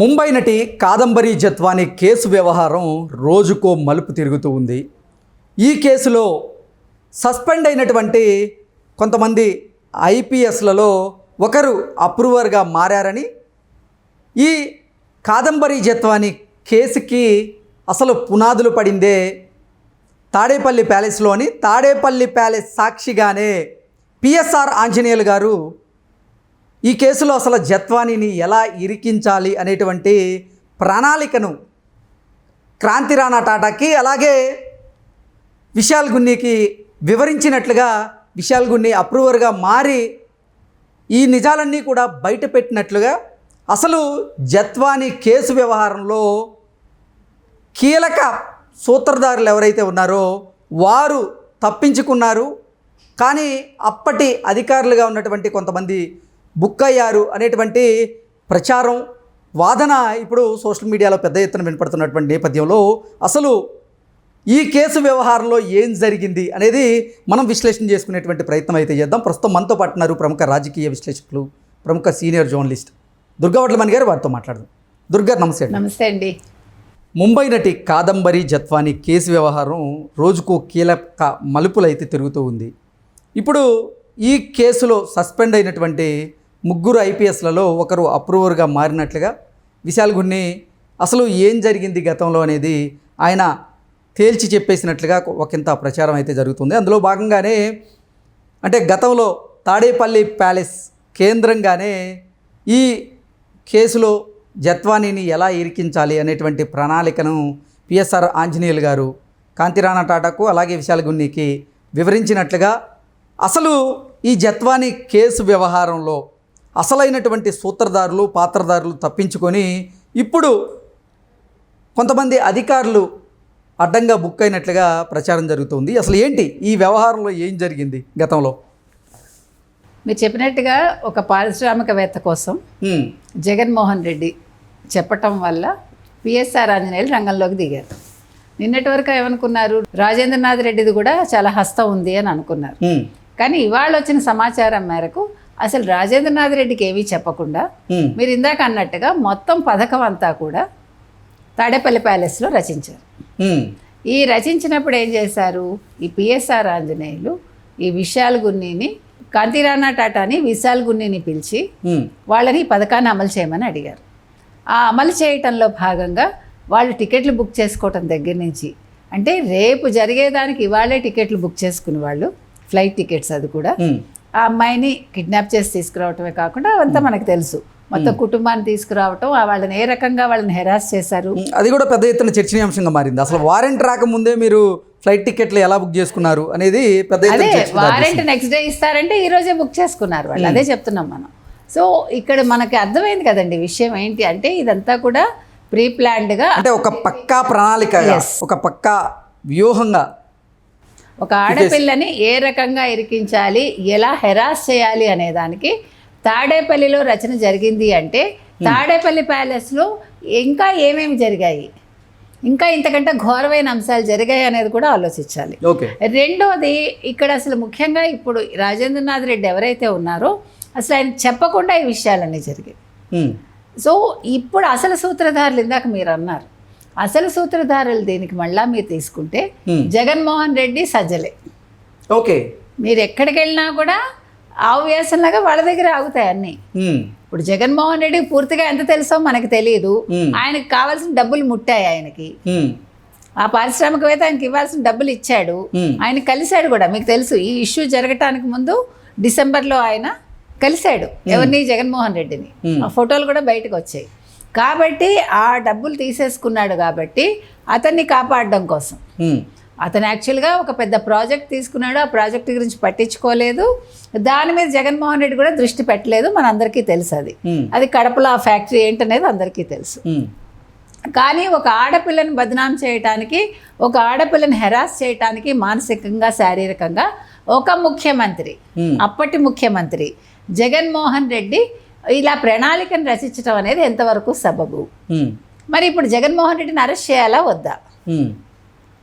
ముంబై నటి కాదంబరి జత్వాని కేసు వ్యవహారం రోజుకో మలుపు తిరుగుతూ ఉంది. ఈ కేసులో సస్పెండ్ అయినటువంటి కొంతమంది ఐపీఎస్లలో ఒకరు అప్రూవర్గా మారారని, ఈ కాదంబరి జత్వాని కేసుకి అసలు పునాదులు పడిందే తాడేపల్లి ప్యాలెస్లోని తాడేపల్లి ప్యాలెస్ సాక్షిగానే పిఎస్ఆర్ ఆంజనేయులు గారు ఈ కేసులో అసలు జత్వానీని ఎలా ఇరికించాలి అనేటువంటి ప్రణాళికను క్రాంతి రాణా టాటాకి అలాగే విశాల్ గున్నీకి వివరించినట్లుగా విశాల్ గున్నీ అప్రూవర్గా మారి ఈ నిజాలన్నీ కూడా బయటపెట్టినట్లుగా అసలు జత్వానీ కేసు వ్యవహారంలో కీలక సూత్రధారులు ఎవరైతే ఉన్నారో వారు తప్పించుకున్నారు, కానీ అప్పటి అధికారులుగా ఉన్నటువంటి కొంతమంది బుక్ అయ్యారు అనేటువంటి ప్రచారం వాదన ఇప్పుడు సోషల్ మీడియాలో పెద్ద ఎత్తున వినపడుతున్నటువంటి నేపథ్యంలో అసలు ఈ కేసు వ్యవహారంలో ఏం జరిగింది అనేది మనం విశ్లేషణ చేసుకునేటువంటి ప్రయత్నం అయితే చేద్దాం. ప్రస్తుతం మనతో పాటున్నారు ప్రముఖ రాజకీయ విశ్లేషకులు, ప్రముఖ సీనియర్ జర్నలిస్ట్ దుర్గా వడ్లమణి గారు. వారితో మాట్లాడదాం. దుర్గా నమస్తే. నమస్తే అండి. ముంబై నటి కాదంబరి జత్వాని కేసు వ్యవహారం రోజుకు కీలక మలుపులు అయితే తిరుగుతూ ఉంది. ఇప్పుడు ఈ కేసులో సస్పెండ్ అయినటువంటి ముగ్గురు ఐపీఎస్లలో ఒకరు అప్రూవర్గా మారినట్లుగా విశాల్ గున్నీ అసలు ఏం జరిగింది గతంలో అనేది ఆయన తేల్చి చెప్పేసినట్లుగా ఒకంత ప్రచారం అయితే జరుగుతుంది. అందులో భాగంగానే అంటే గతంలో తాడేపల్లి ప్యాలెస్ కేంద్రంగానే ఈ కేసులో జత్వానీని ఎలా ఇరికించాలి అనేటువంటి ప్రణాళికను పిఎస్ఆర్ ఆంజనేయులు గారు క్రాంతి రాణా టాటాకు అలాగే విశాల్ గున్నీకి వివరించినట్లుగా అసలు ఈ జత్వానీ కేసు వ్యవహారంలో అసలైనటువంటి సూత్రధారులు పాత్రధారులు తప్పించుకొని ఇప్పుడు కొంతమంది అధికారులు అడ్డంగా బుక్ అయినట్లుగా ప్రచారం జరుగుతుంది. అసలు ఏంటి ఈ వ్యవహారంలో ఏం జరిగింది గతంలో? మీరు చెప్పినట్టుగా ఒక పారిశ్రామికవేత్త కోసం జగన్మోహన్ రెడ్డి చెప్పటం వల్ల పిఎస్ఆర్ ఆంజనేయులు రంగంలోకి దిగారు. నిన్నటి వరకు ఏమనుకున్నారు, రాజేంద్రనాథ్ రెడ్డిది కూడా చాలా హస్తం ఉంది అని అనుకున్నారు. కానీ ఇవాళ వచ్చిన సమాచారం మేరకు అసలు రాజేంద్రనాథ్ రెడ్డికి ఏమీ చెప్పకుండా మీరు ఇందాక అన్నట్టుగా మొత్తం పథకం అంతా కూడా తాడేపల్లి ప్యాలెస్లో రచించారు. ఈ రచించినప్పుడు ఏం చేశారు, ఈ పిఎస్ఆర్ ఆంజనేయులు ఈ విశాల్ గున్నీని, క్రాంతి రాణా టాటాని విశాల్ గున్నీని పిలిచి వాళ్ళని ఈ పథకాన్ని అమలు చేయమని అడిగారు. ఆ అమలు చేయటంలో భాగంగా వాళ్ళు టికెట్లు బుక్ చేసుకోవటం దగ్గర నుంచి, అంటే రేపు జరిగేదానికి ఇవాళే టికెట్లు బుక్ చేసుకునే వాళ్ళు, ఫ్లైట్ టికెట్స్, అది కూడా ఆ అమ్మాయిని కిడ్నాప్ చేసి తీసుకురావటమే కాకుండా అవంతా మనకు తెలుసు, మొత్తం కుటుంబాన్ని తీసుకురావటం, వాళ్ళని ఏ రకంగా వాళ్ళని హెరాస్ చేశారు, అది కూడా పెద్ద ఎత్తున చర్చనీయాంశంగా మారింది. అసలు వారెంట్ రాకముందే మీరు ఫ్లైట్ టికెట్లు ఎలా బుక్ చేసుకున్నారు అనేది పెద్ద అదే వారెంట్ నెక్స్ట్ డే ఇస్తారంటే ఈ రోజే బుక్ చేసుకున్నారు వాళ్ళు. అదే చెప్తున్నాం మనం. సో ఇక్కడ మనకి అర్థమైంది కదండి విషయం ఏంటి అంటే, ఇదంతా కూడా ప్రీ ప్లాన్డ్గా, అంటే ఒక పక్కా ప్రణాళిక, ఒక పక్కా వ్యూహంగా ఒక ఆడపిల్లని ఏ రకంగా ఇరికించాలి, ఎలా హెరాస్ చేయాలి అనే దానికి తాడేపల్లిలో రచన జరిగింది. అంటే తాడేపల్లి ప్యాలెస్లో ఇంకా ఏమేమి జరిగాయి, ఇంకా ఇంతకంటే ఘోరమైన అంశాలు జరిగాయి అనేది కూడా ఆలోచించాలి. రెండోది, ఇక్కడ అసలు ముఖ్యంగా ఇప్పుడు రాజేంద్రనాథ్ రెడ్డి ఎవరైతే ఉన్నారో అసలు ఆయన చెప్పకుండా ఈ విషయాలన్నీ జరిగాయి. సో ఇప్పుడు అసలు సూత్రధారులు, ఇందాక మీరు అన్నారు, అసలు సూత్రధారులు దీనికి మళ్ళా మీరు తీసుకుంటే జగన్మోహన్ రెడ్డి సజ్జలే. ఓకే, మీరు ఎక్కడికి వెళ్ళినా కూడా ఆవ్యాసంలాగా వాళ్ళ దగ్గర ఆగుతాయి అన్నీ. ఇప్పుడు జగన్మోహన్ రెడ్డికి పూర్తిగా ఎంత తెలుసో మనకు తెలియదు. ఆయనకు కావాల్సిన డబ్బులు ముట్టాయి ఆయనకి, ఆ పారిశ్రామికవేత్త ఆయనకి ఇవ్వాల్సిన డబ్బులు ఇచ్చాడు, ఆయన కలిశాడు కూడా. మీకు తెలుసు, ఈ ఇష్యూ జరగటానికి ముందు డిసెంబర్లో ఆయన కలిశాడు ఎవరిని, జగన్మోహన్ రెడ్డిని. ఆ ఫోటోలు కూడా బయటకు వచ్చాయి. కాబట్టి ఆ డబ్బులు తీసేసుకున్నాడు. కాబట్టి అతన్ని కాపాడడం కోసం అతను యాక్చువల్గా ఒక పెద్ద ప్రాజెక్ట్ తీసుకున్నాడు. ఆ ప్రాజెక్ట్ గురించి పట్టించుకోలేదు, దాని మీద జగన్మోహన్ రెడ్డి కూడా దృష్టి పెట్టలేదు. మనందరికీ తెలుసు అది కడపలో ఆ ఫ్యాక్టరీ ఏంటనేది అందరికీ తెలుసు. కానీ ఒక ఆడపిల్లని బదనాం చేయటానికి, ఒక ఆడపిల్లని హెరాస్ చేయటానికి మానసికంగా, శారీరకంగా ఒక ముఖ్యమంత్రి, అప్పటి ముఖ్యమంత్రి జగన్మోహన్ రెడ్డి ఇలా ప్రణాళికను రచించడం అనేది ఎంతవరకు సబబు? మరి ఇప్పుడు జగన్మోహన్ రెడ్డిని అరెస్ట్ చేయాలా వద్దా?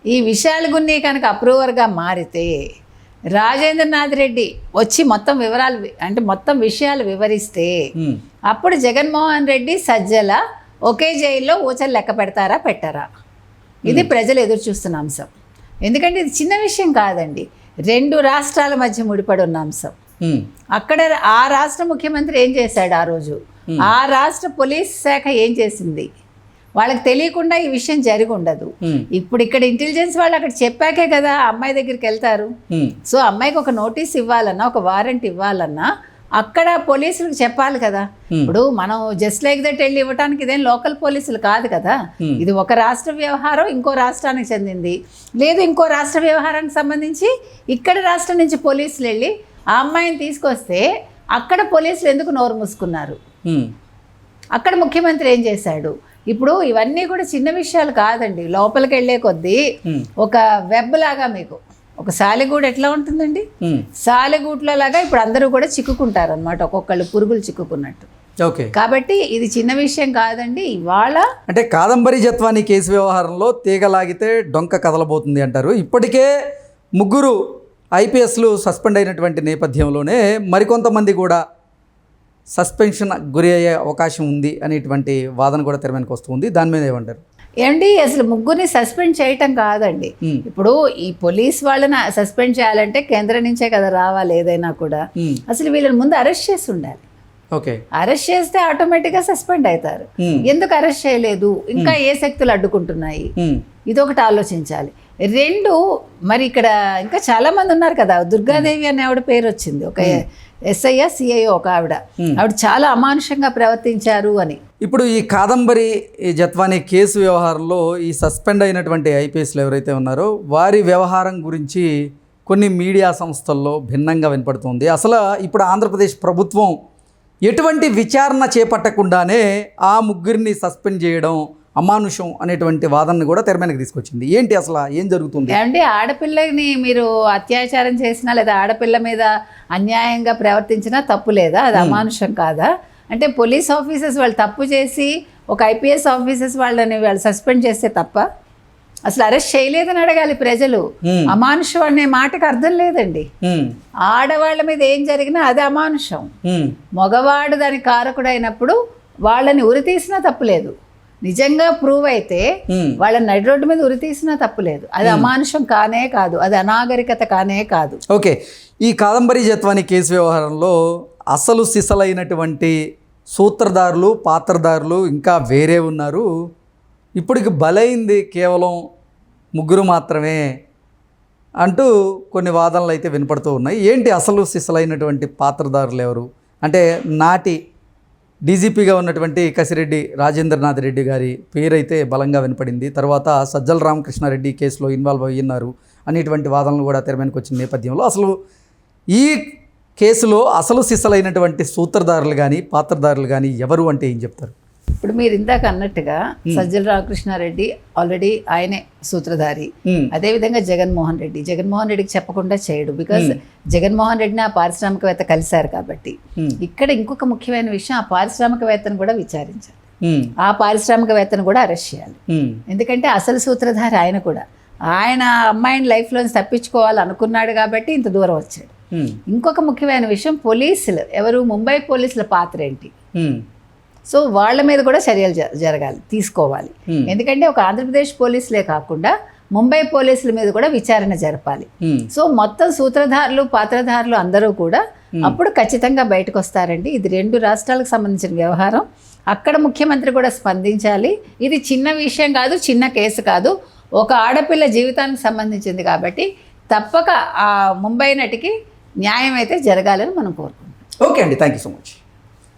ఈ విశాల్ గున్నీ కనుక అప్రూవర్గా మారితే రాజేంద్రనాథ్ రెడ్డి వచ్చి మొత్తం వివరాలు, అంటే మొత్తం విషయాలు వివరిస్తే అప్పుడు జగన్మోహన్ రెడ్డి, సజ్జల ఒకే జైల్లో ఊచలు లెక్క పెడతారా పెట్టారా? ఇది ప్రజలు ఎదురు చూస్తున్న అంశం. ఎందుకంటే ఇది చిన్న విషయం కాదండి. 2 రాష్ట్రాల మధ్య ముడిపడి ఉన్న అంశం. అక్కడ ఆ రాష్ట్ర ముఖ్యమంత్రి ఏం చేశాడు ఆ రోజు, ఆ రాష్ట్ర పోలీస్ శాఖ ఏం చేసింది, వాళ్ళకి తెలియకుండా ఈ విషయం జరిగి ఉండదు. ఇప్పుడు ఇక్కడ ఇంటెలిజెన్స్ వాళ్ళు అక్కడ చెప్పాకే కదా అమ్మాయి దగ్గరికి వెళ్తారు. సో అమ్మాయికి ఒక నోటీస్ ఇవ్వాలన్నా, ఒక వారెంట్ ఇవ్వాలన్నా అక్కడ పోలీసులకు చెప్పాలి కదా. ఇప్పుడు మనం జస్ట్ లైక్ దట్ వెళ్ళి ఇవ్వడానికి ఇదేం లోకల్ పోలీసులు కాదు కదా. ఇది ఒక రాష్ట్ర వ్యవహారం ఇంకో రాష్ట్రానికి చెందింది, లేదు ఇంకో రాష్ట్ర వ్యవహారానికి సంబంధించి ఇక్కడ రాష్ట్రం నుంచి పోలీసులు వెళ్ళి ఆ అమ్మాయిని తీసుకొస్తే అక్కడ పోలీసులు ఎందుకు నోరు మూసుకున్నారు? అక్కడ ముఖ్యమంత్రి ఏం చేశాడు? ఇప్పుడు ఇవన్నీ కూడా చిన్న విషయాలు కాదండి. లోపలికి వెళ్ళే కొద్దీ ఒక వెబ్ లాగా మీకు ఒక సాలెగూడు ఎట్లా ఉంటుందండి, సాలెగూట్లో లాగా ఇప్పుడు అందరూ కూడా చిక్కుకుంటారు అనమాట, ఒక్కొక్కళ్ళు పురుగులు చిక్కుకున్నట్టు. ఓకే, కాబట్టి ఇది చిన్న విషయం కాదండి. ఇవాళ అంటే కాదంబరి జత్వాని కేసు వ్యవహారంలో తీగలాగితే డొంక కదలబోతుంది అంటారు. ఇప్పటికే 3 ఐపీఎస్లు సస్పెండ్ అయినటువంటి నేపథ్యంలోనే మరికొంతమంది కూడా సస్పెన్షన్ గురి అయ్యే అవకాశం ఉంది అనేటువంటి వాదన కూడా తెర మీదకి వస్తుంది. దాని మీద ఏమంటారు? ఏంటి అసలు 3 సస్పెండ్ చేయటం కాదండి. ఇప్పుడు ఈ పోలీస్ వాళ్ళని సస్పెండ్ చేయాలంటే కేంద్రం నుంచే కదా రావాలి ఏదైనా కూడా. అసలు వీళ్ళని ముందు అరెస్ట్ చేసి ఉండాలి. ఓకే, అరెస్ట్ చేస్తే ఆటోమేటిక్గా సస్పెండ్ అవుతారు. ఎందుకు అరెస్ట్ చేయలేదు? ఇంకా ఏ శక్తులు అడ్డుకుంటున్నాయి? ఇదొకటి ఆలోచించాలి. 2 మరి ఇక్కడ ఇంకా చాలా మంది ఉన్నారు కదా. దుర్గాదేవి అనే ఆవిడ పేరు వచ్చింది, ఒక ఎస్ఐయా సిఐఓ ఒక ఆవిడ చాలా అమానుషంగా ప్రవర్తించారు అని. ఇప్పుడు ఈ కాదంబరి జత్వాని కేసు వ్యవహారంలో ఈ సస్పెండ్ అయినటువంటి ఐపీఎస్లు ఎవరైతే ఉన్నారో వారి వ్యవహారం గురించి కొన్ని మీడియా సంస్థల్లో భిన్నంగా వినపడుతుంది. అసలు ఇప్పుడు ఆంధ్రప్రదేశ్ ప్రభుత్వం ఎటువంటి విచారణ చేపట్టకుండానే ఆ 3 సస్పెండ్ చేయడం అమానుషం అనేటువంటి వాదనను కూడా తెర మీదకి తీసుకొచ్చింది. ఏంటి అసలు ఏం జరుగుతుంది? అంటే ఆడపిల్లని మీరు అత్యాచారం చేసినా లేదా ఆడపిల్ల మీద అన్యాయంగా ప్రవర్తించినా తప్పు లేదా? అది అమానుషం కాదా? అంటే పోలీస్ ఆఫీసర్స్ వాళ్ళు తప్పు చేసి ఒక ఐపీఎస్ ఆఫీసర్స్ వాళ్ళు సస్పెండ్ చేస్తే తప్ప? అసలు అరెస్ట్ చేయలేదని అడగాలి ప్రజలు. అమానుషం అనే మాటకు అర్థం లేదండి. ఆడవాళ్ళ మీద ఏం జరిగినా అది అమానుషం. మగవాడు దాని కారకుడైనప్పుడు వాళ్ళని ఉరితీసినా తప్పులేదు. నిజంగా ప్రూవ్ అయితే వాళ్ళని నడి రోడ్డు మీద ఉరితీసినా తప్పులేదు. అది అమానుషం కానే కాదు, అది అనాగరికత కానే కాదు. ఓకే, ఈ కాదంబరి జత్వాని కేసు వ్యవహారంలో అసలు సిసలైనటువంటి సూత్రధారులు, పాత్రధారులు ఇంకా వేరే ఉన్నారు. ఇప్పటికి బలైంది కేవలం 3 మాత్రమే అంటూ కొన్ని వాదనలు అయితే వినపడుతూ ఉన్నాయి. ఏంటి అసలు సిసలైనటువంటి పాత్రధారులు ఎవరు అంటే, నాటి డీజీపీగా ఉన్నటువంటి కసిరెడ్డి రాజేంద్రనాథ్ రెడ్డి గారి పేరైతే బలంగా వినపడింది. తర్వాత సజ్జల రామకృష్ణారెడ్డి కేసులో ఇన్వాల్వ్ అయ్యున్నారు అనేటువంటి వాదనలు కూడా తెర మీదకి వచ్చిన నేపథ్యంలో అసలు ఈ కేసులో అసలు సిసలైనటువంటి సూత్రధారులు కానీ పాత్రధారులు కానీ ఎవరు అంటే ఏం చెప్తారు? ఇప్పుడు మీరు ఇందాక అన్నట్టుగా సజ్జల రామకృష్ణారెడ్డి ఆల్రెడీ ఆయనే సూత్రధారి. అదేవిధంగా జగన్మోహన్ రెడ్డికి చెప్పకుండా చేయడు. బికాస్ జగన్మోహన్ రెడ్డిని ఆ పారిశ్రామికవేత్త కలిశారు కాబట్టి. ఇక్కడ ఇంకొక ముఖ్యమైన విషయం, ఆ పారిశ్రామికవేత్తను కూడా విచారించాలి, ఆ పారిశ్రామికవేత్తను కూడా అరెస్ట్ చేయాలి. ఎందుకంటే అసలు సూత్రధారి ఆయన కూడా. ఆయన అమ్మాయిని లైఫ్లోంచి తప్పించుకోవాలనుకున్నాడు కాబట్టి ఇంత దూరం వచ్చాడు. ఇంకొక ముఖ్యమైన విషయం, పోలీసులు ఎవరు, ముంబై పోలీసుల పాత్ర ఏంటి? సో వాళ్ళ మీద కూడా చర్యలు జరగాలి, తీసుకోవాలి. ఎందుకంటే ఒక ఆంధ్రప్రదేశ్ పోలీసులే కాకుండా ముంబై పోలీసుల మీద కూడా విచారణ జరపాలి. సో మొత్తం సూత్రధారులు, పాత్రధారులు అందరూ కూడా అప్పుడు ఖచ్చితంగా బయటకు వస్తారండి. ఇది 2 రాష్ట్రాలకు సంబంధించిన వ్యవహారం. అక్కడ ముఖ్యమంత్రి కూడా స్పందించాలి. ఇది చిన్న విషయం కాదు, చిన్న కేసు కాదు, ఒక ఆడపిల్ల జీవితానికి సంబంధించింది కాబట్టి తప్పక ఆ ముంబై నటికి న్యాయం అయితే జరగాలని మనం కోరుకుంటాం. ఓకే అండి, థ్యాంక్ యూ సో మచ్.